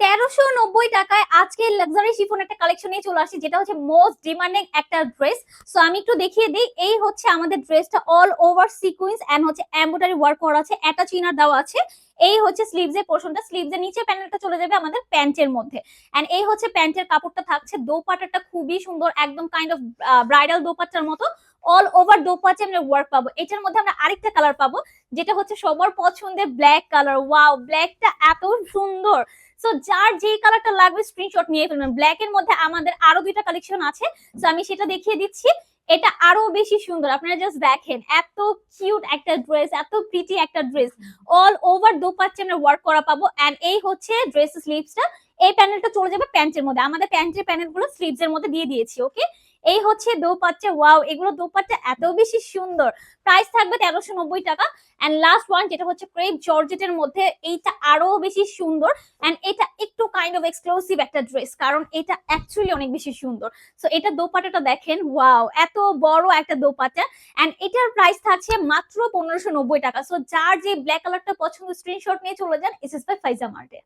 1390 টাকায় আজকে luxury chiffon একটা কালেকশন নিয়ে চলে আসছি, যেটা হচ্ছে মোস্ট ডিমান্ডিং একটা ড্রেস। সো আমি একটু দেখিয়ে দিই। এই হচ্ছে আমাদের ড্রেসটা, অল ওভার সিকোয়েন্স এন্ড হচ্ছে এমব্রয়ডারি ওয়ার্ক করা আছে, অ্যাটাচ ইনার দেওয়া আছে। এই হচ্ছে স্লিভস এর পোর্শনটা, স্লিভস এর নিচে প্যানেলটা চলে যাবে আমাদের প্যান্টের মধ্যে। এন্ড এই হচ্ছে প্যান্টের কাপড়টা থাকছে। দোপাট্টাটা খুবই সুন্দর, একদম কাইন্ড অফ ব্রাইডাল দোপাট্টার মতো। অল ওভার দোপাট্টা আমরা ওয়ার্ক পাবো। এটার মধ্যে আমরা আরেকটা কালার পাবো, যেটা হচ্ছে সবার পছন্দের ব্ল্যাক কালার। ওয়াও, ব্ল্যাকটা এত সুন্দর। সো যার যেই কালারটা লাগবে স্ক্রিনশট নিয়ে ফেলবেন। ব্ল্যাক এর মধ্যে আমাদের আরো দুইটা কালেকশন আছে, সো আমি সেটা দেখিয়ে দিচ্ছি। এটা আরো বেশি সুন্দর, আপনারা জাস্ট দেখেন, এত কিউট একটা ড্রেস, এত প্রিটি একটা ড্রেস। অল ওভার দোপাট্টা আমরা ওয়ার্ক করা পাবো। এন্ড এই হচ্ছে ড্রেস স্লিভসটা। এই প্যানেলটা চলে যাবে প্যান্টের মধ্যে, আমাদের প্যান্টের প্যানেল গুলো স্লিভস এর মধ্যে দিয়ে দিয়েছি। ওকে, এই হচ্ছে দোপাট্টা। ওয়াও, এগুলো দোপাট্টা এত বেশি সুন্দর। প্রাইস থাকবে 1390 টাকা। এন্ড লাস্ট ওয়ান, যেটা হচ্ছে ক্রেপ জর্জেটের মধ্যে, এইটা আরো বেশি সুন্দর। এন্ড এটা একটু কাইন্ড অফ এক্সক্লুসিভ একটা ড্রেস, কারণ এটা অ্যাকচুয়ালি অনেক বেশি সুন্দর। সো এটা দোপাট্টাটা দেখেন, ওয়াও, এত বড় একটা দোপাট্টা। এন্ড এটার প্রাইস থাকছে মাত্র 1590 টাকা। সো যার যে ব্ল্যাক কালারটা পছন্দ, স্ক্রিনশট নিয়ে চলে যান এসএস বাই ফাইজা মার্টে।